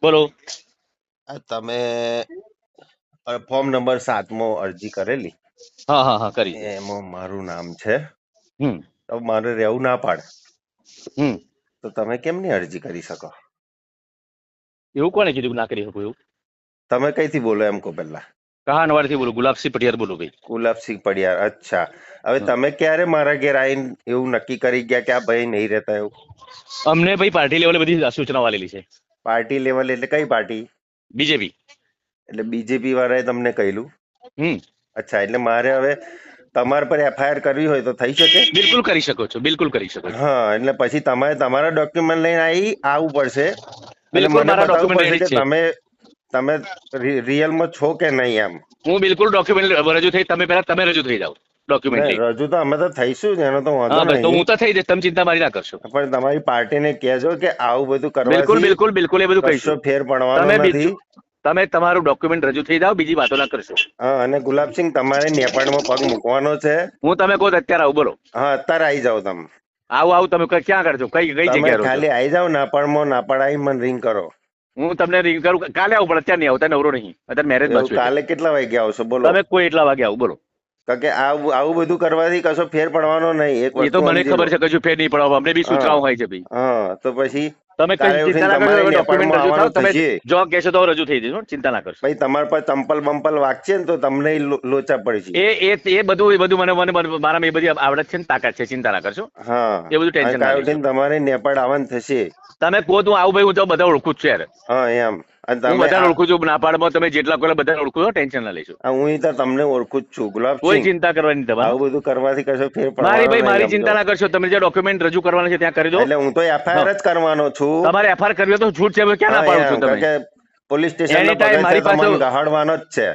બોલો. તમે form number 7 અરજી કરેલી, હા હા હા કરી છે. એમાં મારું નામ છે. હમ તો મારે રહેવું ના પાડે હમ તો તમે કેમની અરજી કરી શકો? એવું કોને કીધું કે ના કરી શકું એવું? તમે કઈથી બોલો એમ કહો પેલા? કહાનવાડથી બોલું, ગુલાબસિંહ પટિયાર બોલું ભાઈ. ગુલાબસિંહ પડિયાર. અચ્છા, હવે હા. તમે ક્યારે મારા ઘેર આવીને એવું નક્કી કરી ગયા કે આ ભાઈ નહીં રહેતા એવું? અમને ભાઈ પાર્ટી લેવલે બધી સૂચનાઓ આલેલી છે. પાર્ટી લેવલ એટલે કઈ પાર્ટી? બીજેપી. એટલે બીજેપી વાળાએ તમને કહ્યું? હમ અચ્છા, એટલે મારે હવે તમારા પર એફઆઈઆર કરવી હોય તો થઈ શકે? બિલકુલ કરી શકો છો, બિલકુલ કરી શકો છો. હા, એટલે પછી તમારે તમારા ડોક્યુમેન્ટ લઈને આવવું પડશે અને બિલકુલ મને મારા બતાવવું ડોક્યુમેન્ટ પડશે રેડી કે જ છે. તમે તમે રિયલમાં છો કે નહીં એમ. હું બિલકુલ ડોક્યુમેન્ટ રજૂ થઈ, તમે પહેલા તમે રજૂ થઈ જાઓ ડોક્યુમેન્ટ લઈ. રજૂ તો અમે તો થઈશું જ, એનો તો વાંધો હા બસ, તો નહીં. હું તો થઈ જઈશ, તમે ચિંતા મારી ના કરશો. પણ તમારી પાર્ટીને કહેજો કે આવું બધું બિલકુલ કરવાથી બિલકુલ બિલકુલ એ બધું કશો કહીશું. ફેર પડવાનો તમે નથી. બીજું, તમે તમારું ડોક્યુમેન્ટ રજૂ થઈ જાઓ, બીજી વાતો ના કરશો. હા, અને ગુલાબસિંહ તમારે નેપાળમાં પગ મૂકવાનો છે. હું તમે કહો તો અત્યારે આવું, બોલો. હા, અત્યારે આવી જાઓ તમે. આવું તમે ક્યાં કરશો? કઈ કઈ તમે જગ્યાએ રહો છો? ખાલી આવી જાઓ નાપાળમાં, નાપાળ આવી મને રિંગ કરો. હું તમને રિંગ કરું, કાલે આવું, પણ અત્યારે નહીં આવતા, નવરો નહીં, અત્યારે મેરેજ માં એવું છું એટલે. કાલે કેટલા વાગે આવશો બોલો? તમે કોઈ એટલા વાગે આવું, બોલો. કારણ કે આવું બધું કરવાથી કશો ફેર પડવાનો નહીં. એક એ તો વસ્તુ મને સમજી લો. ખબર છે, કશું ફેર નહીં પડવા, અમને બી હા સૂચનાઓ હોય છે ભાઈ. હા, તો પછી તમે કઈ કાલે ચિંતા ઉઠીને ના કરશો, તમારે ડોક્યુમેન્ટ નેપાળમાં રજૂ થાવ, આવવાનું તમે થશે. જો કહેશો તો રજૂ થઈ જશો, ચિંતા ના કરશો. ભાઈ તમારા પર ચંપલ બંપલ વાગશે ને તો તમને લોચા પડશે. એ બધું મને મારામાં એ બધી આવડત છે ને તાકાત છે, ચિંતા ના કરશો. હા, એ બધું અને ટેન્શન ના કાલે લેશો. ઉઠીને તમારે નેપાળ આવવાનું થશે. તમે કહો તો આવું ભાઈ, હું તો બધા ઓળખું જ છું યાર. હા એમ. અને હું તમે બધાને ઓળખું છું, નાપાડમાં તમે જેટલા કોઈ બધાને ઓળખું છો, ટેન્શન ના લેશો. હું તો તમને ઓળખું જ છું કોઈ ગુલાબસિંહ. ચિંતા કરવાની તમારે. આવું બધું કરવાથી કશો ફેર મારી પડવાનો ભાઈ, નહીં મારી સમજો. ચિંતા ના કરશો. તમે જે ડોક્યુમેન્ટ રજૂ કરવાના છે ત્યાં કરી દો. એટલે હું તો એફઆઈઆર જ કરવાનો છું. તમારે એફઆઈઆર કરવી હોય તો છૂટ છે, ક્યાં ના હા પાડું છું એમ, તમે. કારણ કે પોલીસ સ્ટેશન એની ના ટાઈમ પગથિયે મારી પાસે તમને ગહાડવાનો જ છે.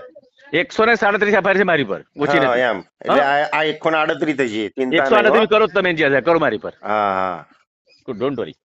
137 એફઆઈઆર છે મારી પર, ઓછી હા નથી. એમ, એટલે આ 138 થઈ છે, ચિંતા નહીં હો. 138 કરો તમે, જ્યાં કરો મારી પર. હા હા. Don't worry.